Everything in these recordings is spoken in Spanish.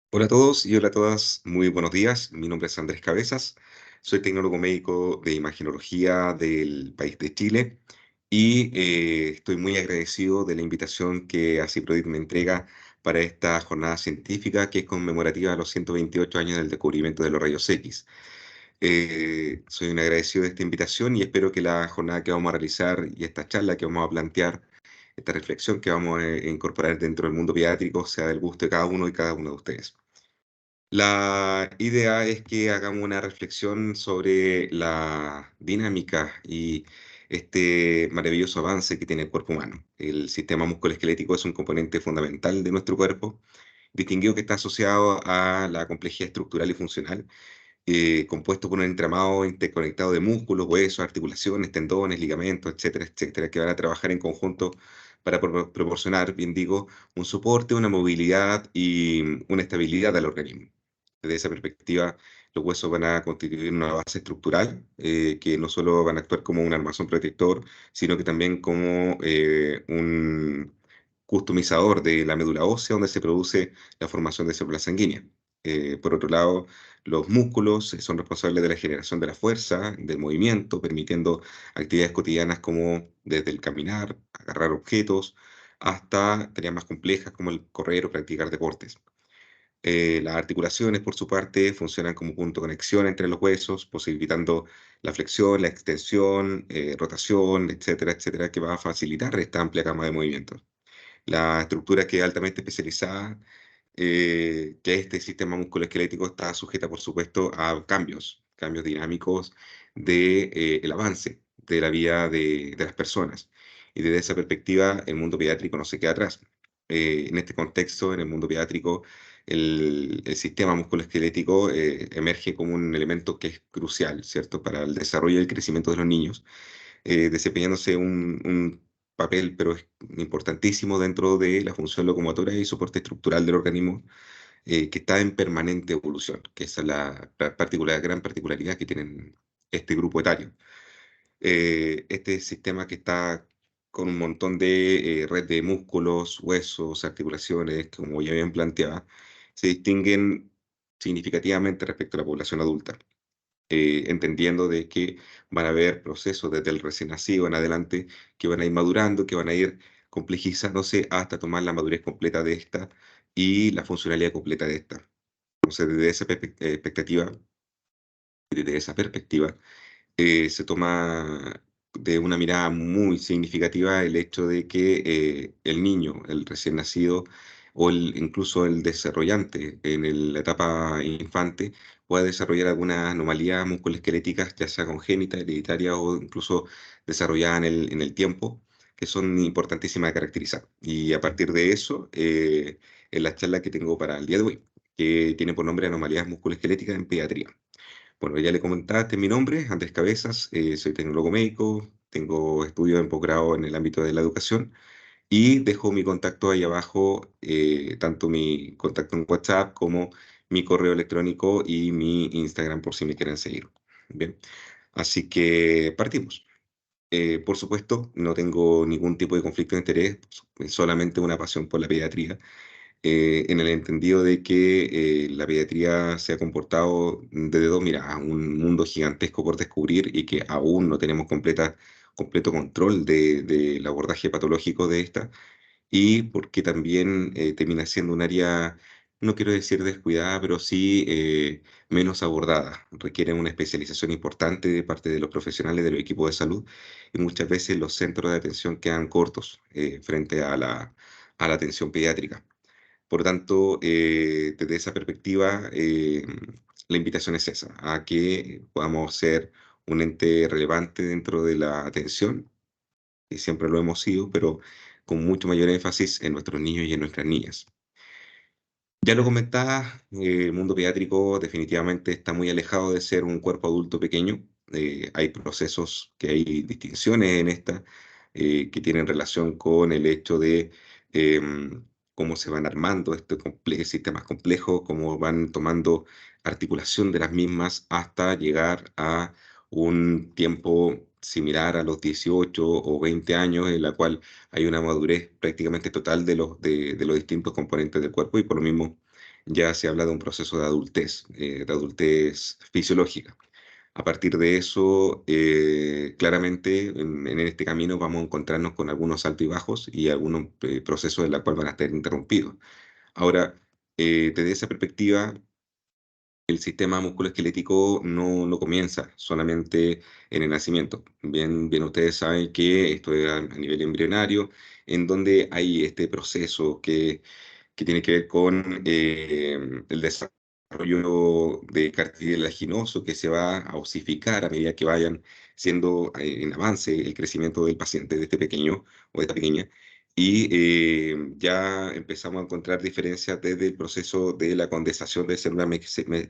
Hola a todos y hola a todas, muy buenos días. Mi nombre es Andrés Cabezas, soy tecnólogo médico de imagenología del país de Chile y estoy muy agradecido de la invitación que ACIPRODIT me entrega para esta jornada científica que es conmemorativa a los 128 años del descubrimiento de los rayos X. Soy un agradecido de esta invitación y espero que la jornada que vamos a realizar y esta charla que vamos a plantear, esta reflexión que vamos a incorporar dentro del mundo pediátrico sea del gusto de cada uno y cada uno de ustedes. La idea es que hagamos una reflexión sobre la dinámica y este maravilloso avance que tiene el cuerpo humano. El sistema musculoesquelético es un componente fundamental de nuestro cuerpo, distinguido que está asociado a la complejidad estructural y funcional, compuesto por un entramado interconectado de músculos, huesos, articulaciones, tendones, ligamentos, etcétera, etcétera, que van a trabajar en conjunto para proporcionar, bien digo, un soporte, una movilidad y una estabilidad al organismo. Desde esa perspectiva, los huesos van a constituir una base estructural que no solo van a actuar como un armazón protector, sino que también como un customizador de la médula ósea, donde se produce la formación de células sanguíneas. Por otro lado, los músculos son responsables de la generación de la fuerza, del movimiento, permitiendo actividades cotidianas como desde el caminar, agarrar objetos, hasta tareas más complejas como el correr o practicar deportes. Las articulaciones, por su parte, funcionan como punto de conexión entre los huesos, posibilitando la flexión, la extensión, rotación, etcétera, etcétera, que va a facilitar esta amplia gama de movimientos. La estructura que es altamente especializada, que este sistema musculoesquelético está sujeta, por supuesto, a cambios dinámicos de, el avance de la vida de las personas. Y desde esa perspectiva, el mundo pediátrico no se queda atrás. En este contexto, en el mundo pediátrico, el sistema musculoesquelético emerge como un elemento que es crucial, ¿cierto?, para el desarrollo y el crecimiento de los niños, desempeñándose un papel, pero es importantísimo dentro de la función locomotora y soporte estructural del organismo, que está en permanente evolución, que esa es la gran particularidad que tienen este grupo etario. Este sistema que está con un montón de red de músculos, huesos, articulaciones, como ya bien planteaba, se distinguen significativamente respecto a la población adulta, entendiendo de que van a haber procesos desde el recién nacido en adelante que van a ir madurando, que van a ir complejizándose hasta tomar la madurez completa de esta y la funcionalidad completa de esta. Entonces, desde esa expectativa, desde esa perspectiva, se toma de una mirada muy significativa el hecho de que el niño, el recién nacido o incluso el desarrollante la etapa infante pueda desarrollar alguna anomalía musculoesqueléticas, ya sea congénita, hereditaria o incluso desarrollada en el tiempo, que son importantísimas de caracterizar. Y a partir de eso, en la charla que tengo para el día de hoy, que tiene por nombre Anomalías musculoesqueléticas en pediatría. Bueno, ya le comentaste mi nombre, Andrés Cabezas, soy tecnólogo médico, tengo estudios en posgrado en el ámbito de la educación y dejo mi contacto ahí abajo, tanto mi contacto en WhatsApp como mi correo electrónico y mi Instagram por si me quieren seguir. Bien, así que partimos. Por supuesto, no tengo ningún tipo de conflicto de interés, solamente una pasión por la pediatría, en el entendido de que la pediatría se ha comportado desde dos miradas, un mundo gigantesco por descubrir y que aún no tenemos completo control del abordaje patológico de esta, y porque también termina siendo un área, no quiero decir descuidada, pero sí menos abordada. Requiere una especialización importante de parte de los profesionales de los equipos de salud y muchas veces los centros de atención quedan cortos frente a la atención pediátrica. Por lo tanto, desde esa perspectiva, la invitación es esa, a que podamos ser un ente relevante dentro de la atención, que siempre lo hemos sido, pero con mucho mayor énfasis en nuestros niños y en nuestras niñas. Ya lo comentaba, el mundo pediátrico definitivamente está muy alejado de ser un cuerpo adulto pequeño. Hay procesos, que hay distinciones en esta, que tienen relación con el hecho de cómo se van armando estos sistemas complejos, cómo van tomando articulación de las mismas hasta llegar a un tiempo similar a los 18 o 20 años, en la cual hay una madurez prácticamente total de los distintos componentes del cuerpo y por lo mismo ya se habla de un proceso de adultez fisiológica. A partir de eso, claramente en este camino vamos a encontrarnos con algunos altibajos y algunos procesos en los cuales van a estar interrumpidos. Ahora, desde esa perspectiva, el sistema musculoesquelético no comienza solamente en el nacimiento. Bien ustedes saben que esto es a nivel embrionario, en donde hay este proceso que tiene que ver con el desarrollo de cartilaginoso que se va a osificar a medida que vayan siendo en avance el crecimiento del paciente, de este pequeño o de esta pequeña. Y ya empezamos a encontrar diferencias desde el proceso de la condensación de células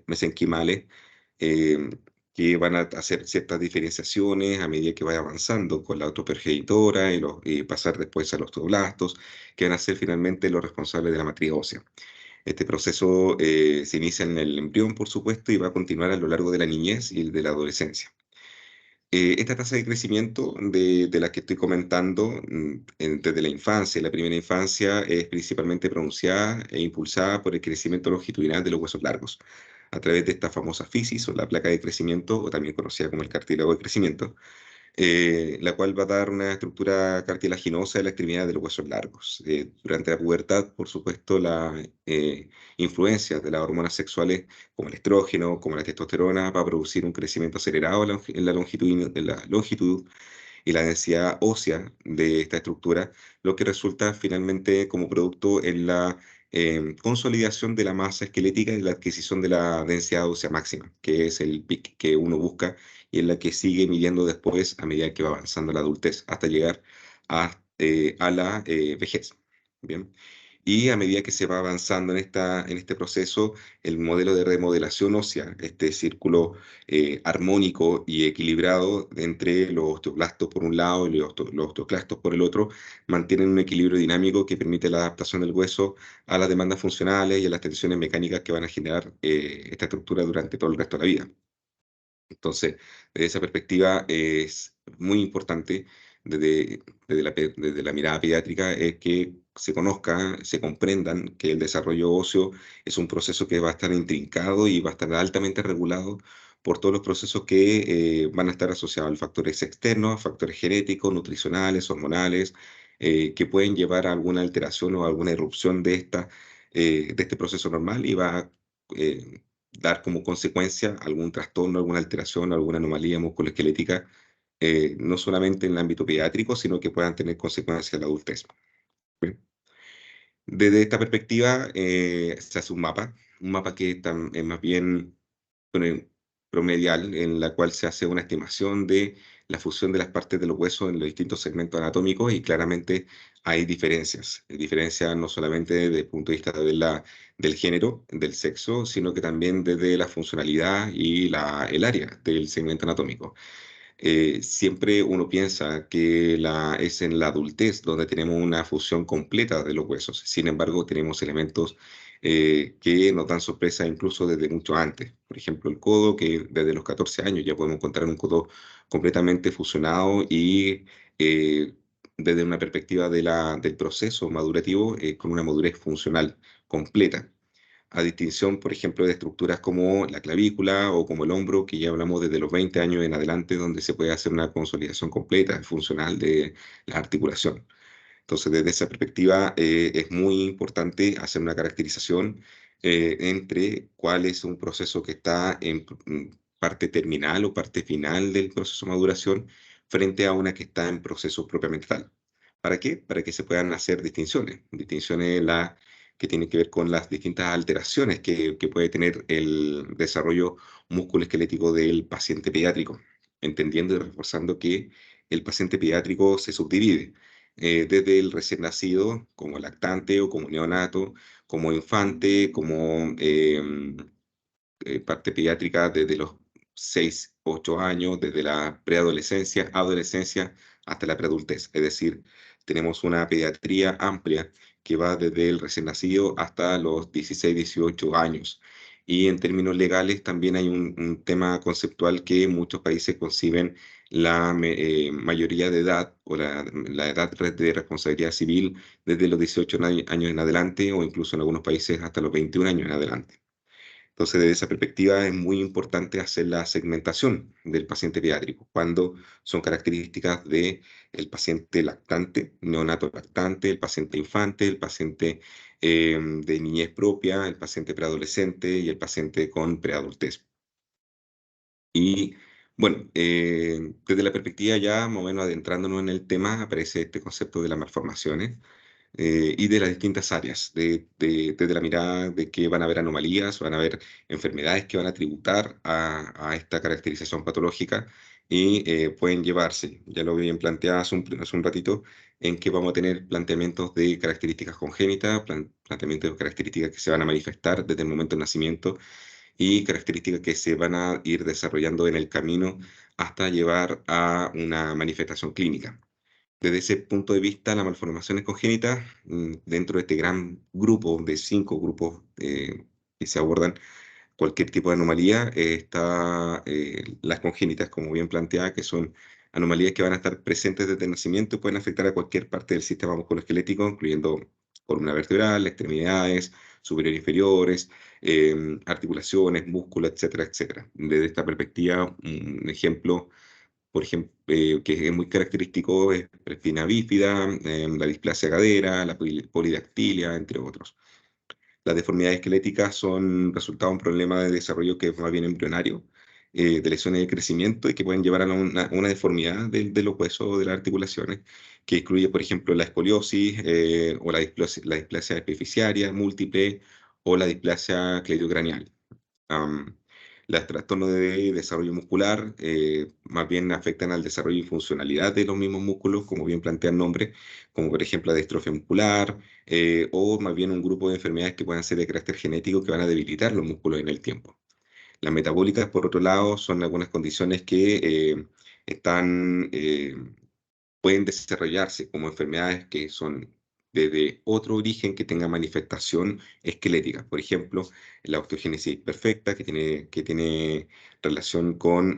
mesenquimales, eh, que van a hacer ciertas diferenciaciones a medida que vaya avanzando con la autoprogenitora y pasar después a los osteoblastos, que van a ser finalmente los responsables de la matriz ósea. Este proceso se inicia en el embrión, por supuesto, y va a continuar a lo largo de la niñez y de la adolescencia. Esta tasa de crecimiento de la que estoy comentando desde la infancia, la primera infancia, es principalmente pronunciada e impulsada por el crecimiento longitudinal de los huesos largos, a través de esta famosa fisis o la placa de crecimiento, o también conocida como el cartílago de crecimiento, la cual va a dar una estructura cartilaginosa de la extremidad de los huesos largos. Durante la pubertad, por supuesto, la influencia de las hormonas sexuales, como el estrógeno, como la testosterona, va a producir un crecimiento acelerado en la longitud y la densidad ósea de esta estructura, lo que resulta finalmente como producto en la consolidación de la masa esquelética y la adquisición de la densidad ósea máxima, que es el pic que uno busca y en la que sigue midiendo después a medida que va avanzando la adultez, hasta llegar a la vejez. Bien. Y a medida que se va avanzando en este proceso, el modelo de remodelación ósea, este círculo armónico y equilibrado entre los osteoblastos por un lado y los osteoclastos por el otro, mantienen un equilibrio dinámico que permite la adaptación del hueso a las demandas funcionales y a las tensiones mecánicas que van a generar esta estructura durante todo el resto de la vida. Entonces, desde esa perspectiva es muy importante desde la mirada pediátrica es que se conozca, se comprendan que el desarrollo óseo es un proceso que va a estar intrincado y va a estar altamente regulado por todos los procesos que van a estar asociados a factores externos, a factores genéticos, nutricionales, hormonales, que pueden llevar a alguna alteración o alguna irrupción de este proceso normal y va a dar como consecuencia algún trastorno, alguna alteración, alguna anomalía musculoesquelética, no solamente en el ámbito pediátrico, sino que puedan tener consecuencias en la adultez. ¿Bien? Desde esta perspectiva, se hace un mapa que es más bien pre- promedial, en la cual se hace una estimación de la fusión de las partes de los huesos en los distintos segmentos anatómicos y claramente hay diferencias no solamente desde el punto de vista del género, del sexo, sino que también desde la funcionalidad y el área del segmento anatómico. Siempre uno piensa que es en la adultez donde tenemos una fusión completa de los huesos. Sin embargo, tenemos elementos que nos dan sorpresa incluso desde mucho antes. Por ejemplo, el codo, que desde los 14 años ya podemos encontrar un codo completamente fusionado y desde una perspectiva del proceso madurativo con una madurez funcional completa, a distinción, por ejemplo, de estructuras como la clavícula o como el hombro, que ya hablamos desde los 20 años en adelante, donde se puede hacer una consolidación completa, funcional de la articulación. Entonces, desde esa perspectiva, es muy importante hacer una caracterización entre cuál es un proceso que está en parte terminal o parte final del proceso de maduración frente a una que está en proceso propiamente tal. ¿Para qué? Para que se puedan hacer distinciones que tienen que ver con las distintas alteraciones que puede tener el desarrollo musculoesquelético del paciente pediátrico, entendiendo y reforzando que el paciente pediátrico se subdivide desde el recién nacido, como lactante o como neonato, como infante, como parte pediátrica desde los 6 8 años, desde la preadolescencia, adolescencia, hasta la preadultez. Es decir, tenemos una pediatría amplia que va desde el recién nacido hasta los 16 18 años. Y en términos legales también hay un tema conceptual que muchos países conciben mayoría de edad o la edad de responsabilidad civil desde los 18 años en adelante o incluso en algunos países hasta los 21 años en adelante. Entonces, desde esa perspectiva es muy importante hacer la segmentación del paciente pediátrico, cuando son características de el paciente lactante, neonato lactante, el paciente infante, el paciente de niñez propia, el paciente preadolescente y el paciente con preadultez. Y bueno, desde la perspectiva ya más o menos adentrándonos en el tema, aparece este concepto de las malformaciones y de las distintas áreas, desde la mirada de que van a haber anomalías, van a haber enfermedades que van a tributar a esta caracterización patológica y pueden llevarse, ya lo bien planteado hace un ratito, en que vamos a tener planteamientos de características congénitas, planteamientos de características que se van a manifestar desde el momento del nacimiento y características que se van a ir desarrollando en el camino hasta llevar a una manifestación clínica. Desde ese punto de vista, las malformaciones congénitas, dentro de este gran grupo de 5 grupos que se abordan, cualquier tipo de anomalía, está las congénitas, como bien planteada, que son anomalías que van a estar presentes desde el nacimiento y pueden afectar a cualquier parte del sistema musculoesquelético, incluyendo columna vertebral, extremidades, superiores e inferiores, articulaciones, músculos, etcétera, etcétera. Desde esta perspectiva, un ejemplo por ejemplo, que es muy característico, es la espina bífida, la displasia cadera, la polidactilia, entre otros. Las deformidades esqueléticas son resultado de un problema de desarrollo que es más bien embrionario, de lesiones de crecimiento y que pueden llevar a una deformidad de los huesos o de las articulaciones, que incluye, por ejemplo, la escoliosis o la displasia epifisiaria múltiple o la displasia cleidograneal. Am, los trastornos de desarrollo muscular más bien afectan al desarrollo y funcionalidad de los mismos músculos, como bien plantea el nombre, como por ejemplo la distrofia muscular, o más bien un grupo de enfermedades que puedan ser de carácter genético que van a debilitar los músculos en el tiempo. Las metabólicas, por otro lado, son algunas condiciones que están pueden desarrollarse como enfermedades que son de otro origen que tenga manifestación esquelética. Por ejemplo, la osteogénesis perfecta, que tiene relación con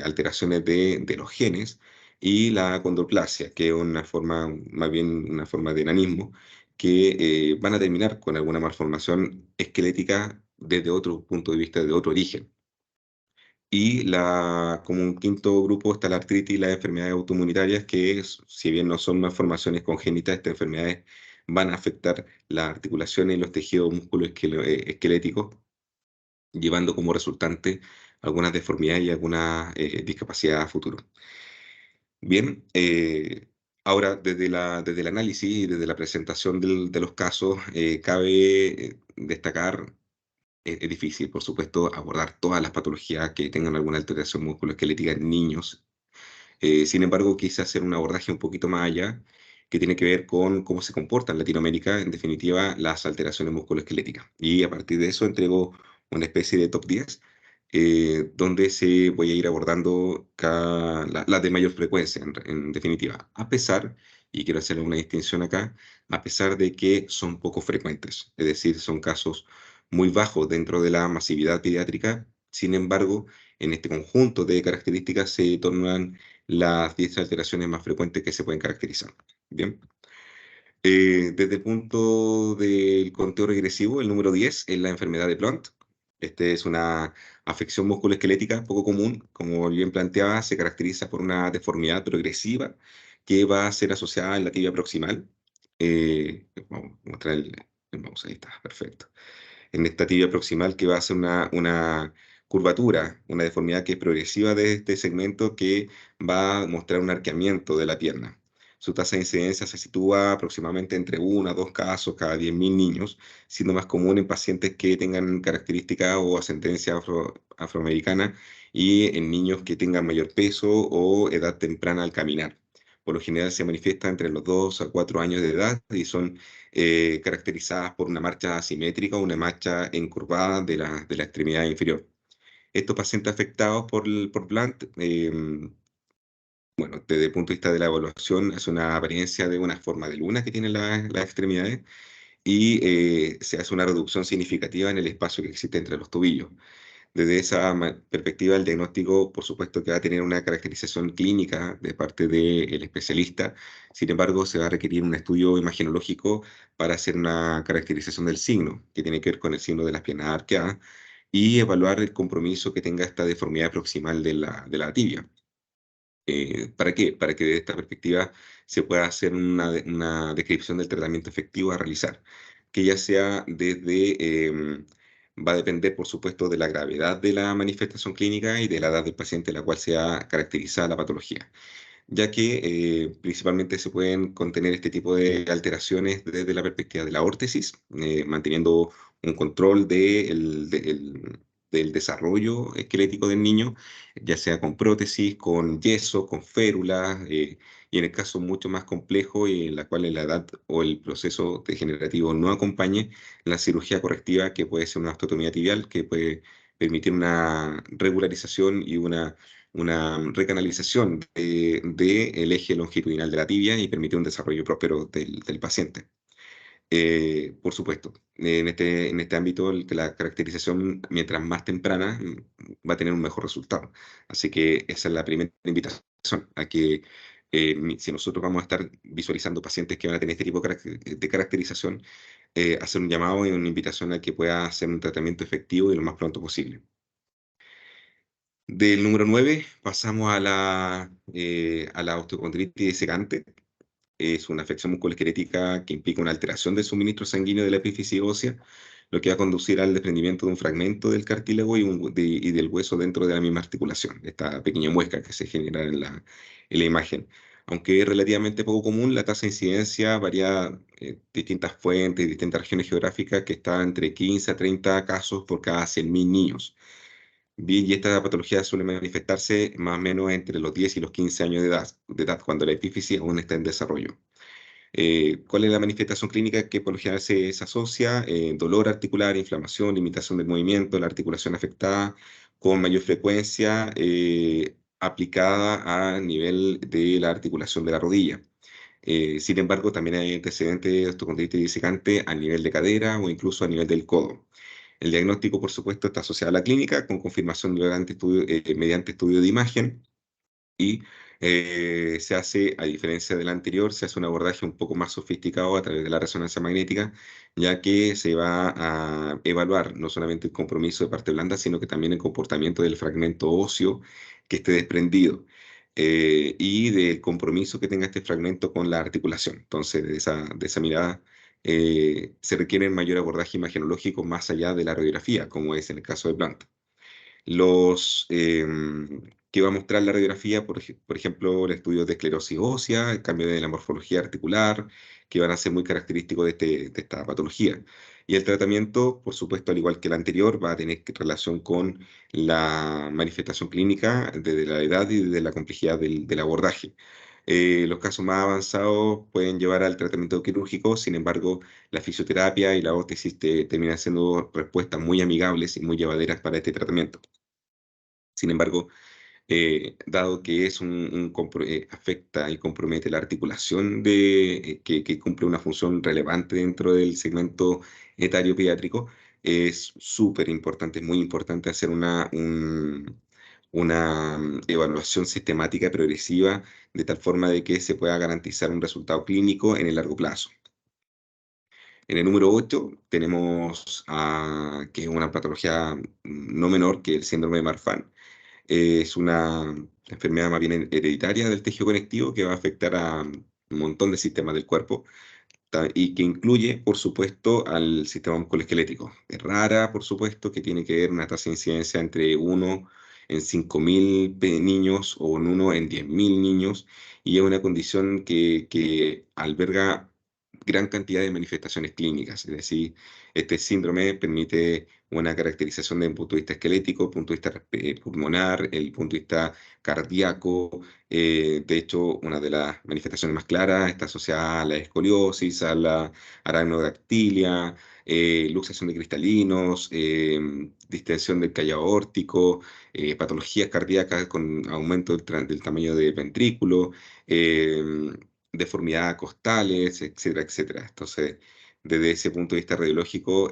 alteraciones de los genes, y la acondroplasia, que es una forma, más bien una forma de enanismo, que van a terminar con alguna malformación esquelética desde otro punto de vista, de otro origen. Y como un quinto grupo está la artritis y las enfermedades autoinmunitarias, que si bien no son malformaciones congénitas, estas enfermedades van a afectar las articulaciones y los tejidos esqueléticos, llevando como resultante algunas deformidades y algunas discapacidades a futuro. Bien, ahora desde el análisis y desde la presentación de los casos, cabe destacar es difícil, por supuesto, abordar todas las patologías que tengan alguna alteración musculoesquelética en niños. Sin embargo, quise hacer un abordaje un poquito más allá, que tiene que ver con cómo se comporta en Latinoamérica, en definitiva, las alteraciones musculoesqueléticas. Y a partir de eso entrego una especie de top 10, donde se voy a ir abordando las de mayor frecuencia, en definitiva. A pesar, y quiero hacer una distinción acá, a pesar de que son poco frecuentes, es decir, son casos muy bajos dentro de la masividad pediátrica. Sin embargo, en este conjunto de características se tornan las 10 alteraciones más frecuentes que se pueden caracterizar. Bien. Desde el punto del conteo regresivo, el número 10 es la enfermedad de Blount. Este es una afección musculoesquelética poco común, como bien planteaba, se caracteriza por una deformidad progresiva que va a ser asociada en la tibia proximal. Vamos a mostrar el mouse, ahí está, perfecto. En esta tibia proximal que va a ser una curvatura, una deformidad que es progresiva de este segmento que va a mostrar un arqueamiento de la pierna. Su tasa de incidencia se sitúa aproximadamente entre 1 a 2 casos cada 10.000 niños, siendo más común en pacientes que tengan características o ascendencia afroamericana y en niños que tengan mayor peso o edad temprana al caminar. Por lo general se manifiesta entre los 2 a 4 años de edad y son caracterizadas por una marcha asimétrica o una marcha encurvada de la extremidad inferior. Estos pacientes afectados por Blount, bueno, desde el punto de vista de la evaluación, es una apariencia de una forma de luna que tienen las extremidades y se hace una reducción significativa en el espacio que existe entre los tobillos. Desde esa perspectiva, el diagnóstico, por supuesto, que va a tener una caracterización clínica de parte del especialista. Sin embargo, se va a requerir un estudio imagenológico para hacer una caracterización del signo, que tiene que ver con el signo de las piernas arqueadas, y evaluar el compromiso que tenga esta deformidad proximal de la tibia. ¿Para qué? Para que desde esta perspectiva se pueda hacer una descripción del tratamiento efectivo a realizar, que ya sea va a depender, por supuesto, de la gravedad de la manifestación clínica y de la edad del paciente en la cual sea caracterizada la patología, ya que principalmente se pueden contener este tipo de alteraciones desde la perspectiva de la órtesis, manteniendo un control del desarrollo esquelético del niño, ya sea con prótesis, con yeso, con férulas, y en el caso mucho más complejo y en la cual la edad o el proceso degenerativo no acompañe, la cirugía correctiva, que puede ser una osteotomía tibial, que puede permitir una regularización y una recanalización del eje longitudinal de la tibia y permite un desarrollo próspero del paciente. Por supuesto, en este ámbito la caracterización, mientras más temprana, va a tener un mejor resultado. Así que esa es la primera invitación, a que si nosotros vamos a estar visualizando pacientes que van a tener este tipo de caracterización, hacer un llamado y una invitación a que pueda hacer un tratamiento efectivo y lo más pronto posible. Del número 9 pasamos a la osteocondritis secante. Es una afección musculoesquelética que implica una alteración del suministro sanguíneo de la epífisis ósea, lo que va a conducir al desprendimiento de un fragmento del cartílago y del hueso dentro de la misma articulación, esta pequeña muesca que se genera en la imagen. Aunque es relativamente poco común, la tasa de incidencia varía distintas fuentes, distintas regiones geográficas, que está entre 15 a 30 casos por cada 100.000 niños. Bien, y esta patología suele manifestarse más o menos entre los 10 y los 15 años de edad, cuando la epífisis aún está en desarrollo. ¿Cuál es la manifestación clínica que por lo general se asocia? Dolor articular, inflamación, limitación del movimiento, la articulación afectada con mayor frecuencia, aplicada a nivel de la articulación de la rodilla. Sin embargo, también hay antecedentes de osteocontritis disecante a nivel de cadera o incluso a nivel del codo. El diagnóstico, por supuesto, está asociado a la clínica con confirmación mediante estudio de imagen y se hace, a diferencia del anterior, se hace un abordaje un poco más sofisticado a través de la resonancia magnética, ya que se va a evaluar no solamente el compromiso de parte blanda, sino que también el comportamiento del fragmento óseo que esté desprendido, y del compromiso que tenga este fragmento con la articulación. Entonces, de esa mirada, se requiere un mayor abordaje imagenológico más allá de la radiografía, como es en el caso de Blunt. Que va a mostrar la radiografía, por ejemplo, el estudio de esclerosis ósea, el cambio de la morfología articular, que van a ser muy característicos de esta patología. Y el tratamiento, por supuesto, al igual que el anterior, va a tener relación con la manifestación clínica, desde la edad y desde la complejidad del abordaje. Los casos más avanzados pueden llevar al tratamiento quirúrgico. Sin embargo, la fisioterapia y la órtesis terminan siendo respuestas muy amigables y muy llevaderas para este tratamiento. Sin embargo, dado que afecta y compromete la articulación que cumple una función relevante dentro del segmento etario pediátrico, es súper importante, es muy importante hacer una evaluación sistemática y progresiva, de tal forma de que se pueda garantizar un resultado clínico en el largo plazo. En el número 8 tenemos que es una patología no menor que el síndrome de Marfan. Es una enfermedad más bien hereditaria del tejido conectivo, que va a afectar a un montón de sistemas del cuerpo, y que incluye, por supuesto, al sistema musculoesquelético. Es rara, por supuesto, que tiene que ver una tasa de incidencia entre 1 en 5.000 niños o en 1 en 10.000 niños, y es una condición que alberga gran cantidad de manifestaciones clínicas. Es decir, este síndrome permite una caracterización desde el punto de vista esquelético, el punto de vista pulmonar, el punto de vista cardíaco. De hecho, una de las manifestaciones más claras está asociada a la escoliosis, a la aracnodactilia, luxación de cristalinos, distensión del callado aórtico, patologías cardíacas con aumento del tamaño del ventrículo, deformidades costales, etcétera, etcétera. Entonces, desde ese punto de vista radiológico,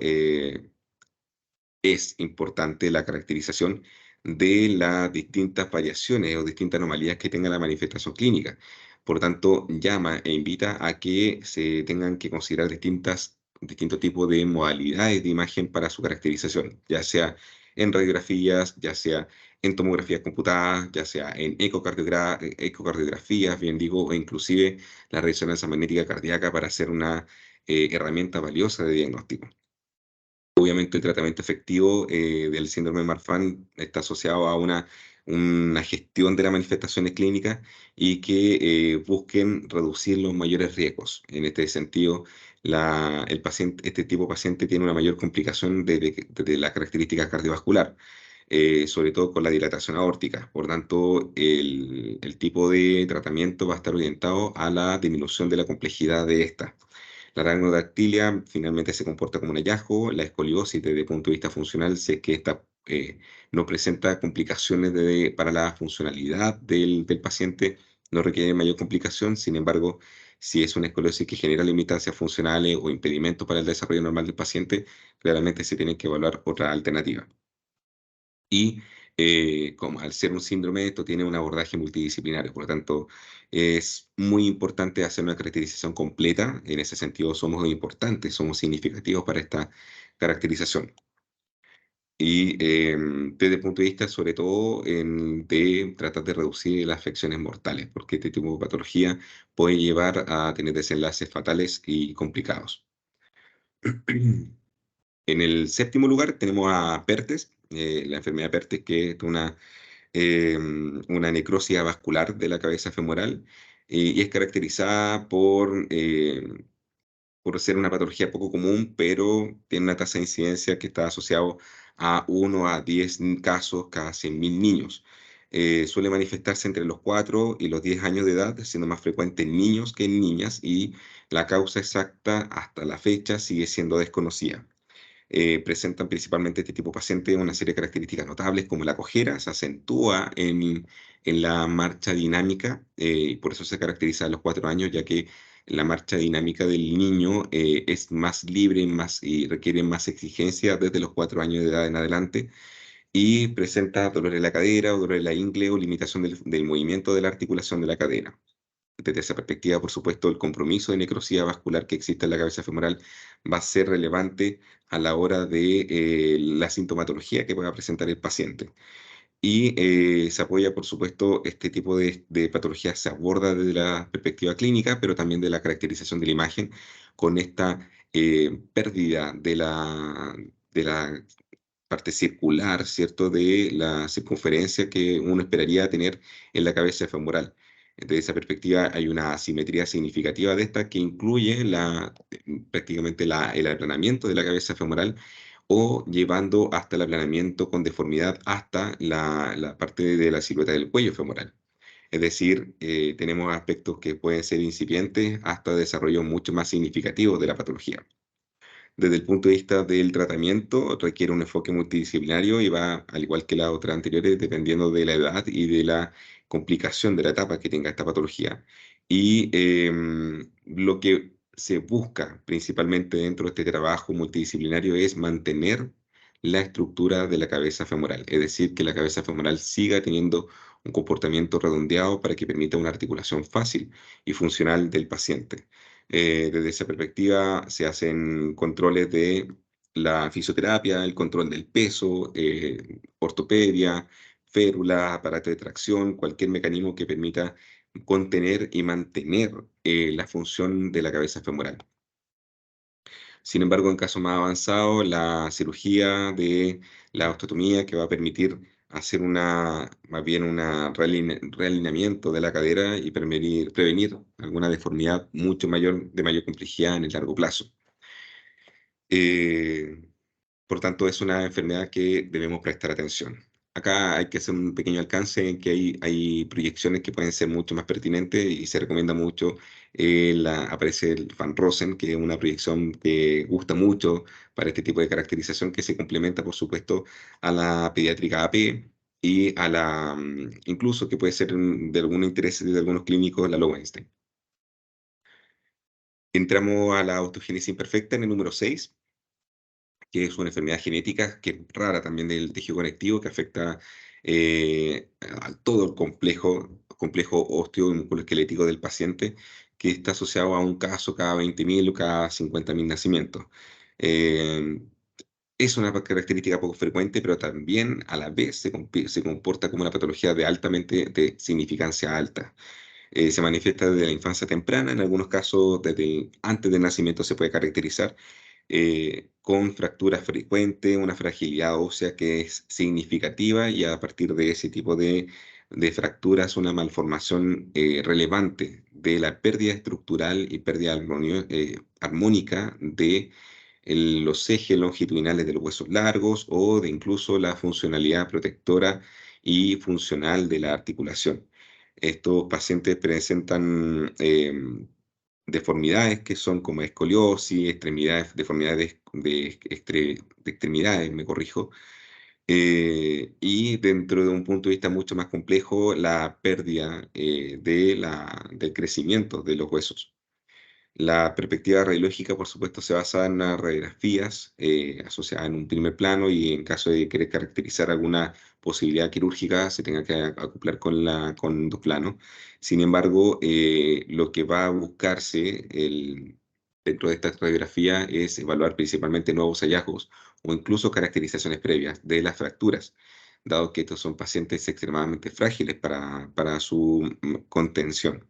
es importante la caracterización de las distintas variaciones o distintas anomalías que tenga la manifestación clínica. Por tanto, llama e invita a que se tengan que considerar distintos tipos de modalidades de imagen para su caracterización, ya sea en radiografías, ya sea en tomografías computadas, ya sea en ecocardiografías, bien digo, o inclusive la resonancia magnética cardíaca para hacer una herramienta valiosa de diagnóstico. Obviamente el tratamiento efectivo del síndrome de Marfan está asociado a una gestión de las manifestaciones clínicas y que busquen reducir los mayores riesgos. En este sentido, el paciente, este tipo de paciente tiene una mayor complicación de la característica cardiovascular, sobre todo con la dilatación aórtica. Por tanto, el tipo de tratamiento va a estar orientado a la disminución de la complejidad de esta. La aracnodactilia finalmente se comporta como un hallazgo. La escoliosis, desde el punto de vista funcional, si es que esta no presenta complicaciones para la funcionalidad del paciente, no requiere mayor complicación. Sin embargo, si es una escoliosis que genera limitancias funcionales o impedimentos para el desarrollo normal del paciente, claramente se tienen que evaluar otras alternativas. Y como al ser un síndrome, esto tiene un abordaje multidisciplinario, por lo tanto, es muy importante hacer una caracterización completa. En ese sentido, somos importantes, somos significativos para esta caracterización. Y desde el punto de vista, sobre todo, de tratar de reducir las afecciones mortales, porque este tipo de patología puede llevar a tener desenlaces fatales y complicados. En el séptimo lugar tenemos a Pertes, la enfermedad de Pertes, que es una necrosis vascular de la cabeza femoral y es caracterizada por ser una patología poco común, pero tiene una tasa de incidencia que está asociado a 1 a 10 casos cada 100.000 niños. Suele manifestarse entre los 4 y los 10 años de edad, siendo más frecuente en niños que en niñas, y la causa exacta hasta la fecha sigue siendo desconocida. Presentan principalmente este tipo de pacientes una serie de características notables como la cojera, se acentúa en la marcha dinámica, y por eso se caracteriza a los 4 años, ya que la marcha dinámica del niño es más libre y requiere más exigencia desde los 4 años de edad en adelante, y presenta dolor en la cadera o dolor en la ingle o limitación del movimiento de la articulación de la cadera. Desde esa perspectiva, por supuesto, el compromiso de necrosía vascular que existe en la cabeza femoral va a ser relevante a la hora de la sintomatología que pueda presentar el paciente. Y se apoya, por supuesto, este tipo de patología se aborda desde la perspectiva clínica, pero también de la caracterización de la imagen con esta pérdida de la parte circular, ¿cierto? De la circunferencia que uno esperaría tener en la cabeza femoral. Desde esa perspectiva hay una asimetría significativa de esta que incluye prácticamente el aplanamiento de la cabeza femoral o llevando hasta el aplanamiento con deformidad hasta la parte de la silueta del cuello femoral. Es decir, tenemos aspectos que pueden ser incipientes hasta desarrollos mucho más significativos de la patología. Desde el punto de vista del tratamiento, requiere un enfoque multidisciplinario y va, al igual que las otras anteriores, dependiendo de la edad y de la complicación de la etapa que tenga esta patología. Y lo que se busca principalmente dentro de este trabajo multidisciplinario es mantener la estructura de la cabeza femoral, es decir, que la cabeza femoral siga teniendo un comportamiento redondeado para que permita una articulación fácil y funcional del paciente. Desde esa perspectiva se hacen controles de la fisioterapia, el control del peso, ortopedia, férula, aparato de tracción, cualquier mecanismo que permita contener y mantener la función de la cabeza femoral. Sin embargo, en casos más avanzados, la cirugía de la osteotomía que va a permitir hacer más bien un realineamiento de la cadera y prevenir alguna deformidad de mayor complejidad en el largo plazo. Eh, por tanto, es una enfermedad que debemos prestar atención. Acá hay que hacer un pequeño alcance en que hay proyecciones que pueden ser mucho más pertinentes y se recomienda mucho. Aparece el Van Rosen, que es una proyección que gusta mucho para este tipo de caracterización, que se complementa, por supuesto, a la pediátrica AP y incluso que puede ser de algún interés de algunos clínicos, la Lowenstein. Entramos a la osteogénesis imperfecta en el número 6, que es una enfermedad genética que es rara también del tejido conectivo, que afecta a todo el complejo ósteo y musculoesquelético del paciente, que está asociado a un caso cada 20.000 o cada 50.000 nacimientos. Eh, es una característica poco frecuente, pero también a la vez se comporta como una patología de significancia alta. Se manifiesta desde la infancia temprana, en algunos casos desde antes del nacimiento se puede caracterizar con fracturas frecuentes, una fragilidad ósea que es significativa y a partir de ese tipo de fracturas una malformación relevante de la pérdida estructural y pérdida armónica de los ejes longitudinales de los huesos largos o de incluso la funcionalidad protectora y funcional de la articulación. Estos pacientes presentan deformidades que son como escoliosis, deformidades de extremidades, me corrijo, y dentro de un punto de vista mucho más complejo, la pérdida del crecimiento de los huesos. La perspectiva radiológica, por supuesto, se basa en las radiografías asociadas en un primer plano y en caso de querer caracterizar alguna posibilidad quirúrgica se tenga que acoplar con dos planos. Sin embargo, lo que va a buscarse dentro de esta radiografía es evaluar principalmente nuevos hallazgos o incluso caracterizaciones previas de las fracturas, dado que estos son pacientes extremadamente frágiles para su contención.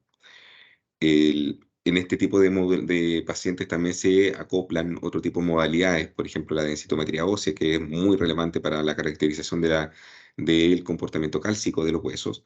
En este tipo de pacientes también se acoplan otro tipo de modalidades, por ejemplo, la densitometría ósea, que es muy relevante para la caracterización del comportamiento cálcico de los huesos.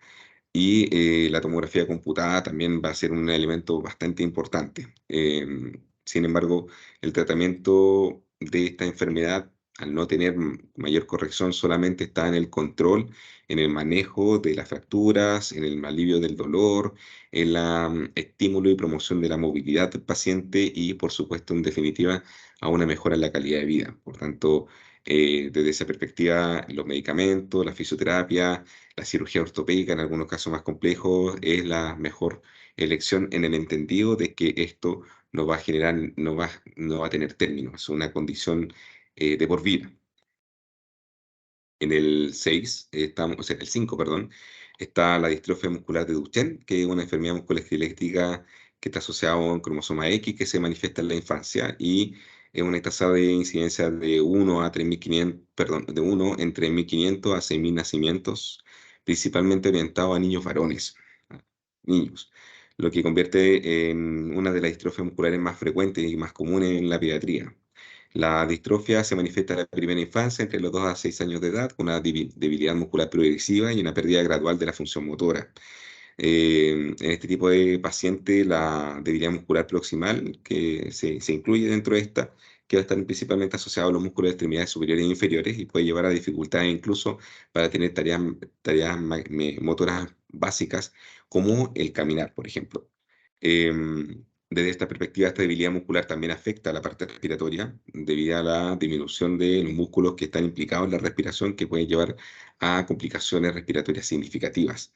Y la tomografía computada también va a ser un elemento bastante importante. Sin embargo, el tratamiento de esta enfermedad, al no tener mayor corrección, solamente está en el control, en el manejo de las fracturas, en el alivio del dolor, en la estímulo y promoción de la movilidad del paciente y, por supuesto, en definitiva, a una mejora en la calidad de vida. Por tanto, desde esa perspectiva, los medicamentos, la fisioterapia, la cirugía ortopédica en algunos casos más complejos es la mejor elección en el entendido de que esto no va a generar, no va a tener término, es una condición de por vida. En el 6 estamos, o sea, en el 5 perdón, está la distrofia muscular de Duchenne, que es una enfermedad musculoesquelética que está asociada a un cromosoma X que se manifiesta en la infancia y es una tasa de incidencia de 1 a 3.500, perdón, de 1 entre 1.500 a 6.000 nacimientos, principalmente orientado a niños varones, a niños, lo que convierte en una de las distrofias musculares más frecuentes y más comunes en la pediatría. La distrofia se manifiesta en la primera infancia, entre los 2 a 6 años de edad, con una debilidad muscular progresiva y una pérdida gradual de la función motora. En este tipo de paciente, la debilidad muscular proximal, que se incluye dentro de esta, que va a estar principalmente asociado a los músculos de extremidades superiores e inferiores y puede llevar a dificultades incluso para tener motoras básicas como el caminar, por ejemplo. Desde esta perspectiva, esta debilidad muscular también afecta a la parte respiratoria debido a la disminución de los músculos que están implicados en la respiración, que pueden llevar a complicaciones respiratorias significativas.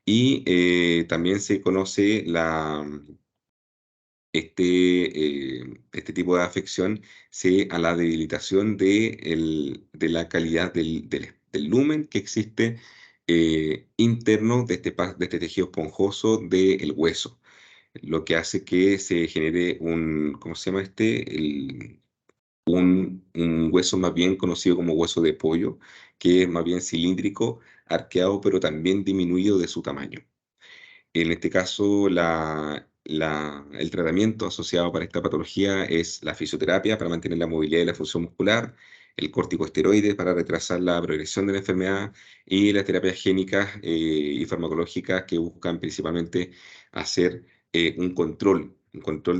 Y también se conoce este tipo de afección a la debilitación de la calidad del lumen que existe interno de este tejido esponjoso del hueso, lo que hace que se genere ¿cómo se llama un hueso más bien conocido como hueso de pollo, que es más bien cilíndrico, arqueado, pero también disminuido de su tamaño. En este caso, el tratamiento asociado para esta patología es la fisioterapia para mantener la movilidad y la función muscular, el corticosteroide para retrasar la progresión de la enfermedad y las terapias génicas y farmacológicas que buscan principalmente hacer un control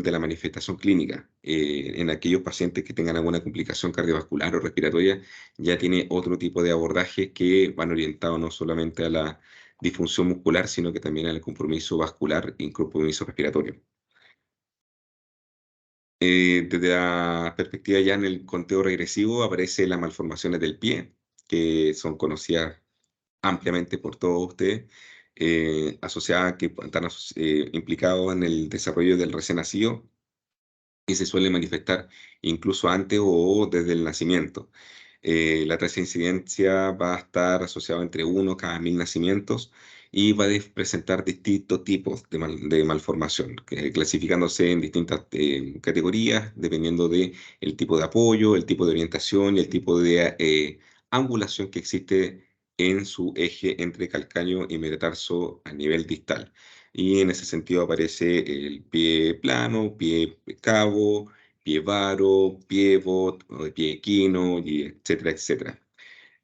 de la manifestación clínica. En aquellos pacientes que tengan alguna complicación cardiovascular o respiratoria, ya tiene otro tipo de abordajes que van orientados no solamente a la disfunción muscular, sino que también al compromiso vascular y compromiso respiratorio. Desde la perspectiva ya en el conteo regresivo aparecen las malformaciones del pie, que son conocidas ampliamente por todos ustedes, asociadas que están implicados en el desarrollo del recién nacido y se suele manifestar incluso antes o desde el nacimiento. La tasa de incidencia va a estar asociada entre uno cada 1000 nacimientos y va a presentar distintos tipos de malformación, clasificándose en distintas categorías dependiendo de el tipo de apoyo, el tipo de orientación y el tipo de angulación que existe en su eje entre calcáneo y metatarso a nivel distal. Y en ese sentido aparece el pie plano, pie cabo, pie varo, pivot, o de pie equino, y etcétera, etcétera.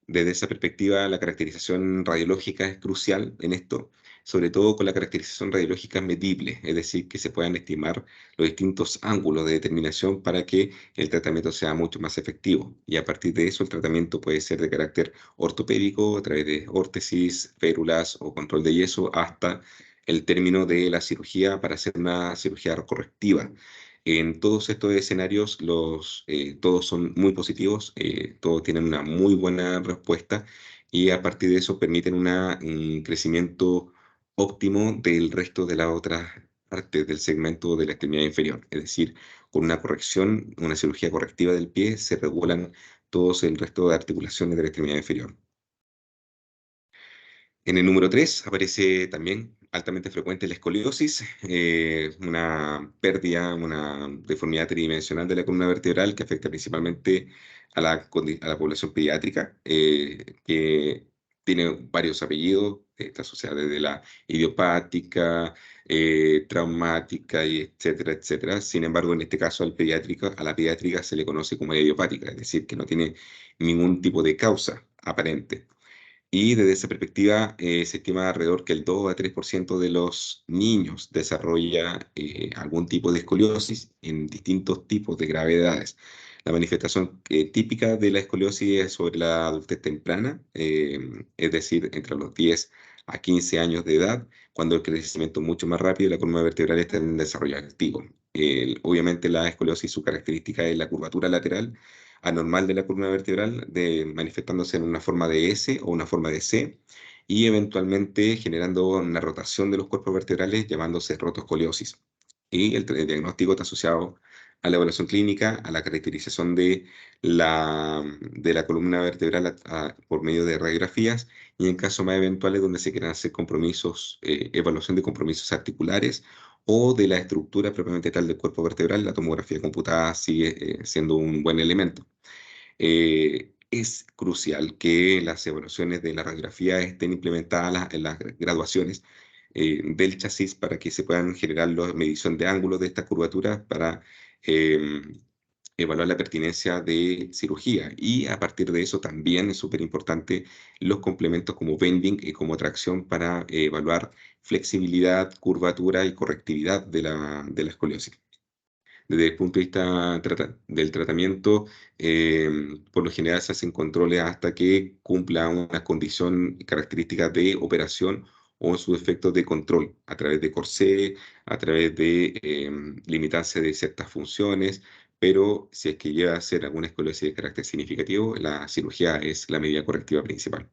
Desde esa perspectiva, la caracterización radiológica es crucial en esto, sobre todo con la caracterización radiológica medible, es decir, que se puedan estimar los distintos ángulos de determinación para que el tratamiento sea mucho más efectivo. Y a partir de eso, el tratamiento puede ser de carácter ortopédico, a través de órtesis, férulas o control de yeso, hasta el término de la cirugía para hacer una cirugía correctiva. En todos estos escenarios, todos son muy positivos, todos tienen una muy buena respuesta y a partir de eso permiten un crecimiento óptimo del resto de las otras partes del segmento de la extremidad inferior. Es decir, con una corrección, una cirugía correctiva del pie, se regulan todos el resto de articulaciones de la extremidad inferior. En el número 3 aparece también altamente frecuente la escoliosis, una pérdida, una deformidad tridimensional de la columna vertebral que afecta principalmente a la población pediátrica, que tiene varios apellidos, está asociada desde la idiopática, traumática, y etcétera, etcétera. Sin embargo, en este caso a la pediátrica se le conoce como idiopática, es decir, que no tiene ningún tipo de causa aparente. Y desde esa perspectiva, se estima alrededor que el 2 a 3% de los niños desarrolla algún tipo de escoliosis en distintos tipos de gravedades. La manifestación típica de la escoliosis es sobre la adultez temprana, es decir, entre los 10 a 15 años de edad, cuando el crecimiento es mucho más rápido y la columna vertebral está en desarrollo activo. Obviamente la escoliosis, su característica es la curvatura lateral anormal de la columna vertebral, manifestándose en una forma de S o una forma de C, y eventualmente generando una rotación de los cuerpos vertebrales llamándose rotoscoliosis. Y el diagnóstico está asociado a la evaluación clínica, a la caracterización de la columna vertebral por medio de radiografías y en casos más eventuales donde se quieran hacer compromisos, evaluación de compromisos articulares o de la estructura propiamente tal del cuerpo vertebral, la tomografía computada sigue siendo un buen elemento. Es crucial que las evaluaciones de la radiografía estén implementadas en las graduaciones del chasis para que se puedan generar la medición de ángulos de estas curvaturas para evaluar la pertinencia de cirugía. Y a partir de eso también es súper importante los complementos como bending y como tracción para evaluar flexibilidad, curvatura y correctividad de la escoliosis. Desde el punto de vista del tratamiento, por lo general se hacen controles hasta que cumpla una condición característica de operación o en sus efectos de control, a través de corsé, a través de limitarse de ciertas funciones, pero si es que llega a ser alguna escoliosis de carácter significativo, la cirugía es la medida correctiva principal.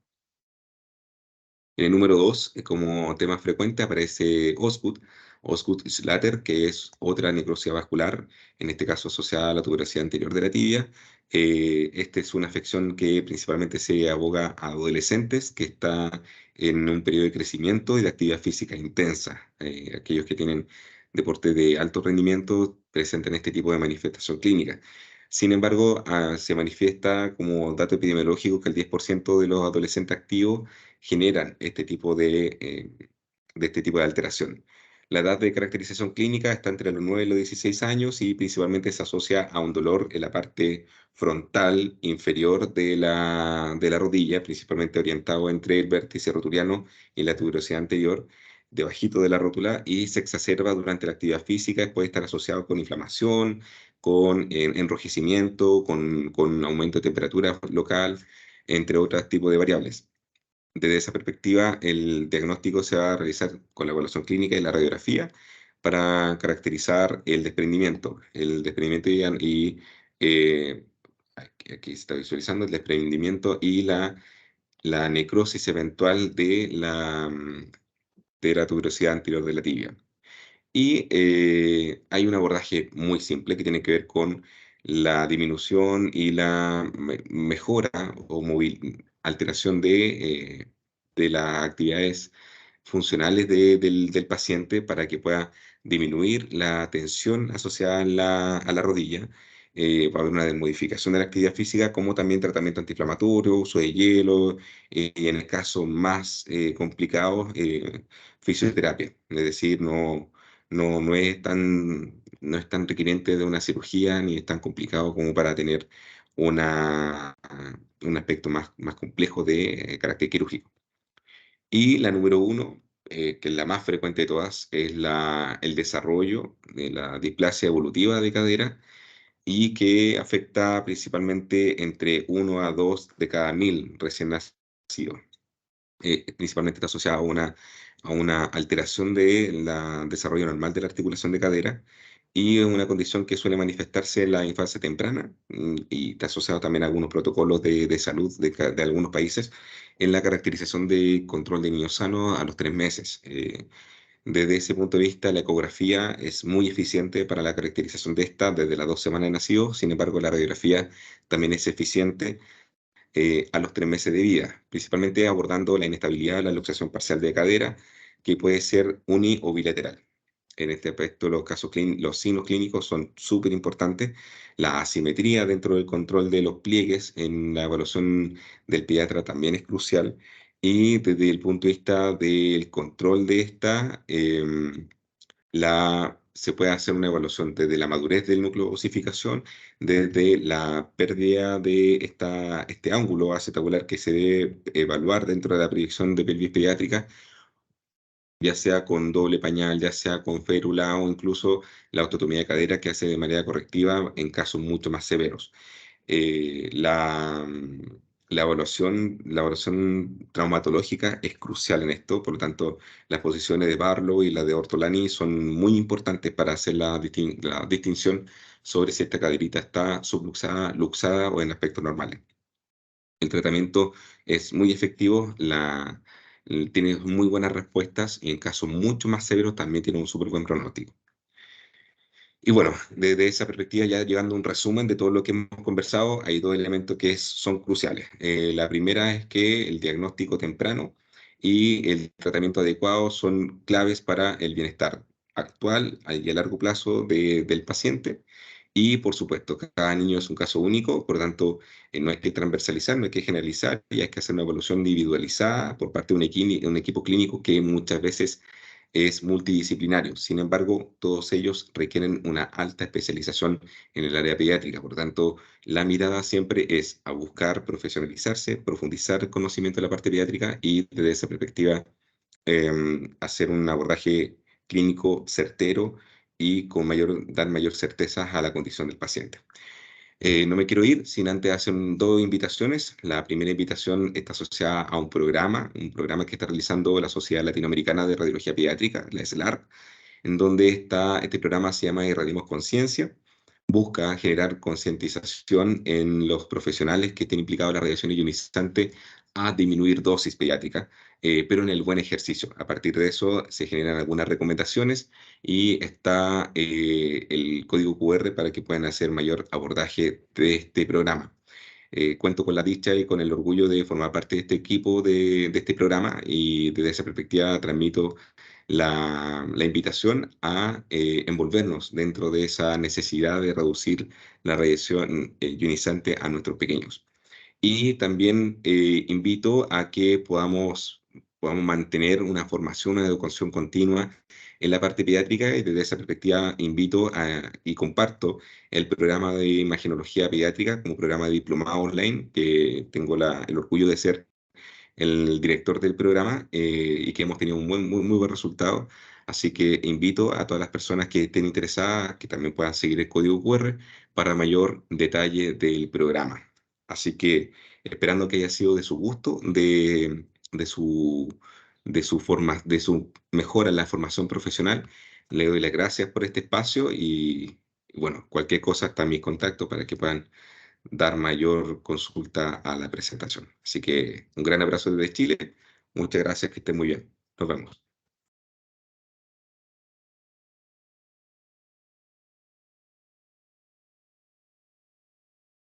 En el número 2, como tema frecuente, aparece Osgood-Schlatter, que es otra necrosis vascular, en este caso asociada a la tuberosidad anterior de la tibia. Esta es una afección que principalmente se aboga a adolescentes, que está en un periodo de crecimiento y de actividad física intensa. Aquellos que tienen deporte de alto rendimiento presentan este tipo de manifestación clínica. Sin embargo, se manifiesta como dato epidemiológico que el 10% de los adolescentes activos generan este tipo de alteración. La edad de caracterización clínica está entre los 9 y los 16 años y principalmente se asocia a un dolor en la parte frontal inferior de la rodilla, principalmente orientado entre el vértice rotuliano y la tuberosidad anterior, debajito de la rótula, y se exacerba durante la actividad física, puede estar asociado con inflamación, con enrojecimiento, con aumento de temperatura local, entre otros tipos de variables. Desde esa perspectiva, el diagnóstico se va a realizar con la evaluación clínica y la radiografía para caracterizar el desprendimiento. El desprendimiento eh, aquí se está visualizando el desprendimiento y la necrosis eventual de la tuberosidad anterior de la tibia. Y hay un abordaje muy simple que tiene que ver con la disminución y la mejora o alteración de las actividades funcionales del paciente para que pueda disminuir la tensión asociada a la rodilla. Va a haber una modificación de la actividad física, como también tratamiento antiinflamatorio, uso de hielo, y en el caso más complicado, fisioterapia. Es decir, no es tan requiriente de una cirugía ni es tan complicado como para tener una, un aspecto más complejo de carácter quirúrgico. Y la número uno, que es la más frecuente de todas, es el desarrollo de la displasia evolutiva de cadera y que afecta principalmente entre 1 a 2 de cada 1000 recién nacidos. Principalmente está asociada a una alteración del desarrollo normal de la articulación de cadera y es una condición que suele manifestarse en la infancia temprana, y está asociado también a algunos protocolos de salud de algunos países en la caracterización de control de niños sanos a los 3 meses. Desde ese punto de vista, la ecografía es muy eficiente para la caracterización de esta desde las 2 semanas de nacido. Sin embargo, la radiografía también es eficiente a los 3 meses de vida, principalmente abordando la inestabilidad, la luxación parcial de cadera, que puede ser uni o bilateral. En este aspecto, los signos clínicos son súper importantes. La asimetría dentro del control de los pliegues en la evaluación del pediatra también es crucial. Y desde el punto de vista del control de esta, se puede hacer una evaluación desde la madurez del núcleo de osificación, desde la pérdida de este ángulo acetabular que se debe evaluar dentro de la proyección de pelvis pediátrica, ya sea con doble pañal, ya sea con férula o incluso la osteotomía de cadera que hace de manera correctiva en casos mucho más severos. eh, la, la evaluación traumatológica es crucial en esto, por lo tanto, las posiciones de Barlow y las de Ortolani son muy importantes para hacer la distinción sobre si esta caderita está subluxada, luxada o en aspectos normales. El tratamiento es muy efectivo, tiene muy buenas respuestas y en casos mucho más severos también tiene un súper buen pronóstico. Y bueno, desde esa perspectiva, ya llevando un resumen de todo lo que hemos conversado, hay dos elementos que son cruciales. La primera es que el diagnóstico temprano y el tratamiento adecuado son claves para el bienestar actual y a largo plazo del paciente. Y por supuesto, cada niño es un caso único, por lo tanto, no hay que transversalizar, no hay que generalizar y hay que hacer una evaluación individualizada por parte de un equipo clínico que muchas veces es multidisciplinario. Sin embargo, todos ellos requieren una alta especialización en el área pediátrica. Por tanto, la mirada siempre es a buscar profesionalizarse, profundizar el conocimiento de la parte pediátrica y desde esa perspectiva hacer un abordaje clínico certero y dar mayor certeza a la condición del paciente. No me quiero ir sin antes hacer dos invitaciones. La primera invitación está asociada a un programa que está realizando la Sociedad Latinoamericana de Radiología Pediátrica, la SLAR, en donde este programa se llama Irradiemos Conciencia. Busca generar concientización en los profesionales que estén implicados en la radiación ionizante a disminuir dosis pediátrica, pero en el buen ejercicio. A partir de eso se generan algunas recomendaciones y está el código QR para que puedan hacer mayor abordaje de este programa. Cuento con la dicha y con el orgullo de formar parte de este equipo de este programa y desde esa perspectiva transmito la invitación a envolvernos dentro de esa necesidad de reducir la radiación ionizante a nuestros pequeños. Y también invito a que podamos mantener una formación, una educación continua en la parte pediátrica y desde esa perspectiva y comparto el programa de imagenología pediátrica como programa de diplomado online, que tengo el orgullo de ser el director del programa, y que hemos tenido un muy buen resultado. Así que invito a todas las personas que estén interesadas que también puedan seguir el código QR para mayor detalle del programa. Así que esperando que haya sido de su gusto, de su mejora en la formación profesional, le doy las gracias por este espacio y bueno, cualquier cosa está en mis contactos para que puedan dar mayor consulta a la presentación. Así que un gran abrazo desde Chile. Muchas gracias, que estén muy bien. Nos vemos.